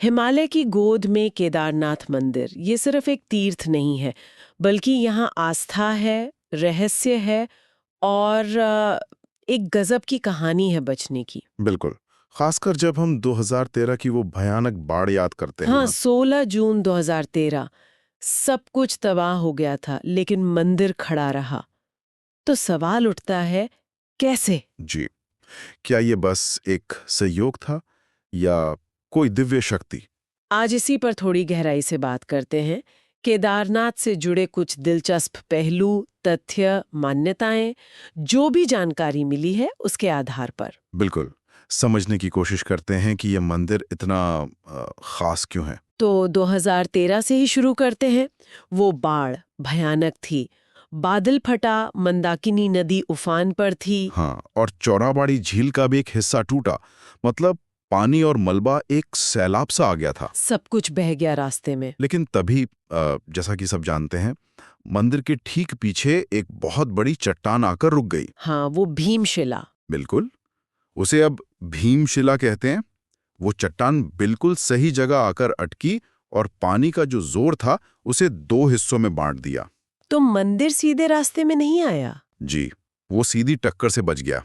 हिमालय की गोद में केदारनाथ मंदिर ये सिर्फ एक तीर्थ नहीं है, बल्कि यहाँ आस्था है, रहस्य है और एक गजब की कहानी है बचने की। बिल्कुल। खासकर जब हम 2013 की वो भयानक बाढ़ याद करते हैं हाँ, ना। 16 जून 2013 सब कुछ तबाह हो गया था, लेकिन मंदिर खड़ा रहा। तो सवाल उठता है, कैसे? जी। क्या ये बस एक संयोग था या कोई दिव्य शक्ति? आज इसी पर थोड़ी गहराई से बात करते हैं। केदारनाथ से जुड़े कुछ दिलचस्प पहलू, तथ्य, मान्यताएं, जो भी जानकारी मिली है उसके आधार पर। बिल्कुल। समझने की कोशिश करते हैं कि ये मंदिर इतना खास क्यों है। तो 2013 से ही शुरू करते हैं। वो बाढ़ भयानक थी। बादल फटा, मंदाकिनी नदी उफान पर थी। हाँ, और चौराबाड़ी झील का भी एक हिस्सा टूटा। मतलब पानी और मलबा एक सैलाब सा आ गया था। सब कुछ बह गया रास्ते में। लेकिन तभी जैसा कि सब जानते हैं, मंदिर के ठीक पीछे एक बहुत बड़ी चट्टान आकर रुक गई। हाँ, वो भीमशिला। बिल्कुल। उसे अब भीमशिला कहते हैं। वो चट्टान बिल्कुल सही जगह आकर अटकी और पानी का जो जोर था उसे दो हिस्सों में बांट दिया। तो मंदिर सीधे रास्ते में नहीं आया। जी, वो सीधी टक्कर से बच गया।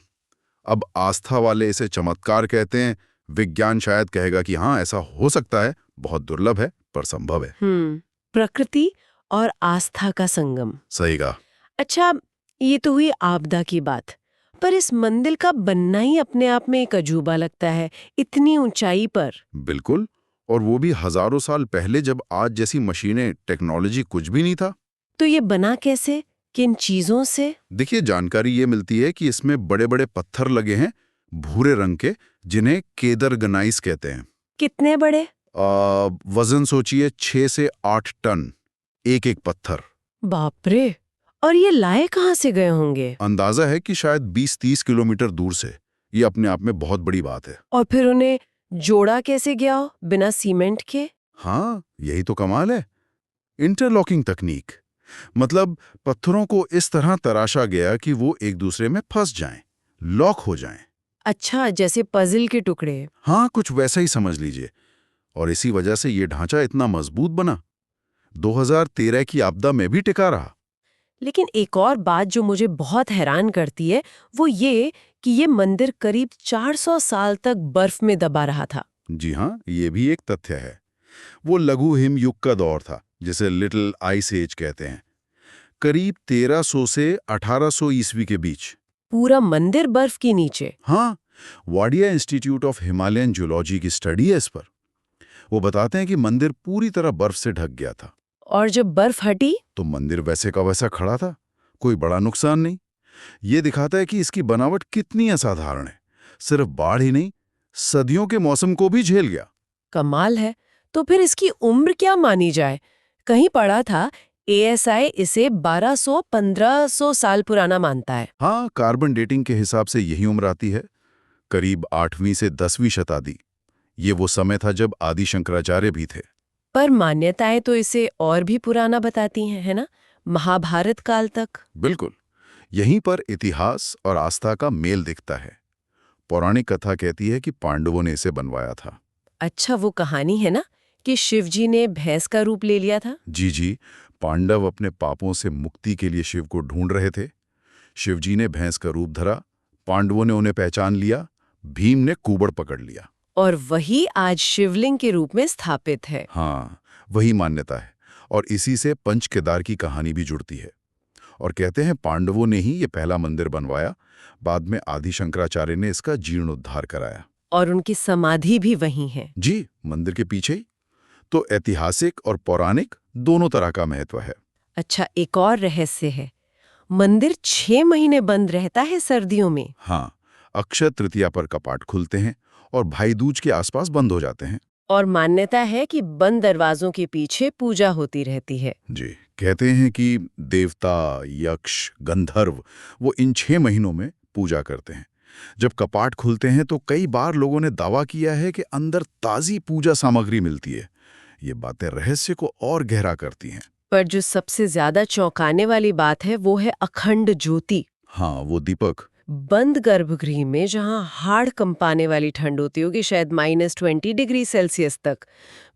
अब आस्था वाले इसे चमत्कार कहते हैं, विज्ञान शायद कहेगा कि हाँ ऐसा हो सकता है, बहुत दुर्लभ है पर संभव है। प्रकृति और आस्था का संगम। सही कहा। अच्छा, ये तो हुई आपदा की बात, पर इस मंदिर का बनना ही अपने आप में एक अजूबा लगता है, इतनी ऊंचाई पर। बिल्कुल। और वो भी हजारों साल पहले, जब आज जैसी मशीनें, टेक्नोलॉजी कुछ भी नहीं था। तो ये बना कैसे, किन चीजों से? देखिए, जानकारी ये मिलती है कि इसमें बड़े बड़े पत्थर लगे हैं, भूरे रंग के, जिन्हें केदर गनाइस कहते हैं। कितने बड़े? वजन सोचिए 6 से 8 टन एक एक पत्थर। बाप रे! और ये लाए कहाँ से गए होंगे? अंदाजा है कि शायद 20-30 किलोमीटर दूर से। ये अपने आप में बहुत बड़ी बात है। और फिर उन्हें जोड़ा कैसे गया हो, बिना सीमेंट के? हाँ, यही तो कमाल है। इंटरलॉकिंग तकनीक। मतलब पत्थरों को इस तरह तराशा गया कि वो एक दूसरे में फंस जाएं, लॉक हो जाएं। अच्छा, जैसे पजल के टुकड़े। हाँ, कुछ वैसा ही समझ लीजिए। और इसी वजह से ये ढांचा इतना मजबूत बना, 2013 की आपदा में भी टिका रहा। लेकिन एक और बात जो मुझे बहुत हैरान करती है, वो ये कि ये मंदिर करीब 400 साल तक बर्फ में दबा रहा था। जी हाँ, ये भी एक तथ्य है। वो लघु हिम युग का दौर था, जिसे लिटिल आइस एज कहते हैं। करीब 1300 से 1800 ईस्वी के बीच। पूरा मंदिर बर्फ के नीचे। हाँ, Wadia institute of Himalayan geology की स्टडी है इस पर। वो बताते हैं कि मंदिर पूरी तरह बर्फ से ढक गया था। और जब बर्फ हटी? तो मंदिर वैसे का वैसा खड़ा था, कोई बड़ा नुकसान नहीं। ये दिखाता है कि इसकी बनावट कितनी असाधारण है। सिर्फ बाढ़ ही नहीं, सदियों के मौसम को भी झेल गया। कमाल है। तो फिर इसकी उम्र क्या मानी जाए? कहीं पढ़ा था एएसआई इसे 1200-1500 साल पुराना मानता है। हाँ, कार्बन डेटिंग के हिसाब से यही उम्र आती है, करीब 8वीं से 10वीं शताब्दी। ये वो समय था जब आदि शंकराचार्य भी थे। पर मान्यताएं तो इसे और भी पुराना बताती हैं, है ना? महाभारत काल तक। बिल्कुल। यहीं पर इतिहास और आस्था का मेल दिखता है। पौराणिक कथा कहती है कि पांडवों ने इसे बनवाया था। अच्छा, वो कहानी है ना कि शिवजी ने भैंस का रूप ले लिया था? जी जी। पांडव अपने पापों से मुक्ति के लिए शिव को ढूंढ रहे थे। शिवजी ने भैंस का रूप धरा, पांडवों ने उन्हें पहचान लिया, भीम ने कुबड़ पकड़ लिया। और वही आज शिवलिंग के रूप में स्थापित है। हाँ, वही मान्यता है। और इसी से पंच केदार की कहानी भी जुड़ती है। और कहते हैं पांडवों ने ही ये पहला मंदिर बनवाया, बाद में आदि शंकराचार्य ने इसका जीर्णोद्धार कराया। और उनकी समाधि भी वहीं है। जी, मंदिर के पीछे ही। तो ऐतिहासिक और पौराणिक दोनों तरह का महत्व है। अच्छा, एक और रहस्य है। मंदिर 6 महीने बंद रहता है सर्दियों में। हाँ, अक्षय तृतीया पर कपाट खुलते हैं और भाई दूज के आसपास बंद हो जाते हैं। और मान्यता है कि बंद दरवाजों के पीछे पूजा होती रहती है। जी, कहते हैं कि देवता, यक्ष, गंधर्व वो इन 6 महीनों में पूजा करते हैं। जब कपाट खुलते हैं तो कई बार लोगों ने दावा किया है कि अंदर ताज़ी पूजा सामग्री मिलती है। ये बातें रहस्य को और गहरा करती हैं। पर जो सबसे ज्यादा चौंकाने वाली बात है वो है अखंड ज्योति। हाँ, वो दीपक। बंद गर्भगृह में जहां हाड़ कंपाने वाली ठंड होती होगी, शायद -20 डिग्री सेल्सियस तक,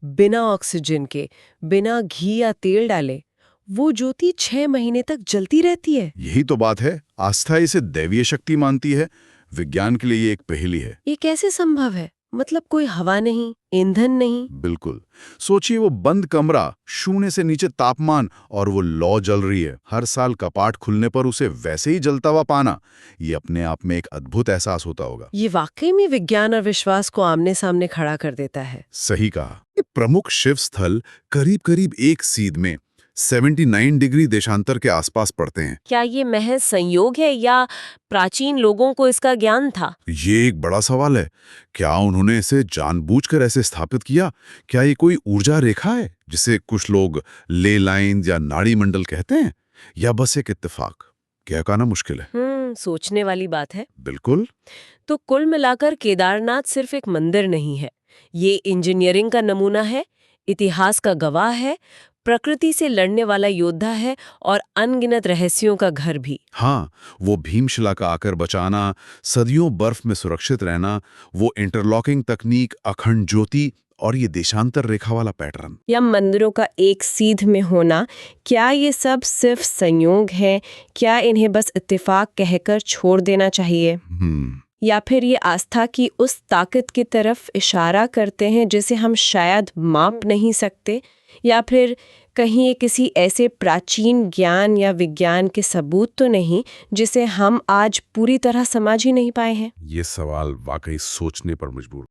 बिना ऑक्सीजन के, बिना घी या तेल डाले, वो ज्योति 6 महीने तक जलती रहती है। यही तो बात है। आस्था इसे दैवीय शक्ति मानती है। विज्ञान के लिए ये एक पहेली है। ये कैसे संभव है? मतलब कोई हवा नहीं, ईंधन नहीं। बिल्कुल। सोचिए, वो बंद कमरा, शून्य से नीचे तापमान, और वो लौ जल रही है। हर साल कपाट खुलने पर उसे वैसे ही जलता हुआ पाना, ये अपने आप में एक अद्भुत एहसास होता होगा। ये वाकई में विज्ञान और विश्वास को आमने सामने खड़ा कर देता है। सही कहा। ये प्रमुख शिव स्थल करीब करीब एक सीध में 79 डिग्री देशांतर के आसपास पड़ते हैं। क्या ये महज संयोग है या प्राचीन लोगों को इसका ज्ञान था? ये एक बड़ा सवाल है। क्या उन्होंने इसे जानबूझकर ऐसे स्थापित किया? क्या ये कोई ऊर्जा रेखा है जिसे कुछ लोग ले लाइन या नाड़ी मंडल कहते हैं, या बस एक इत्तेफाक? क्या कहना मुश्किल है। सोचने वाली बात है। बिल्कुल। तो कुल मिलाकर केदारनाथ सिर्फ एक मंदिर नहीं है, ये इंजीनियरिंग का नमूना है, इतिहास का गवाह है, प्रकृति से लड़ने वाला योद्धा है और अनगिनत रहस्यों का घर भी। हाँ, वो भीमशिला का आकर बचाना, सदियों बर्फ में सुरक्षित रहना, वो इंटरलॉकिंग तकनीक, अखंड ज्योति, और ये देशांतर रेखा वाला पैटर्न, या मंदिरों का एक सीध में होना, क्या ये सब सिर्फ संयोग है? क्या इन्हें बस इत्तेफाक कहकर छोड़ देना चाहिए? या फिर ये आस्था की उस ताकत की तरफ इशारा करते हैं जिसे हम शायद माप नहीं सकते? या फिर कहीं ये किसी ऐसे प्राचीन ज्ञान या विज्ञान के सबूत तो नहीं जिसे हम आज पूरी तरह समझ ही नहीं पाए हैं? ये सवाल वाकई सोचने पर मजबूर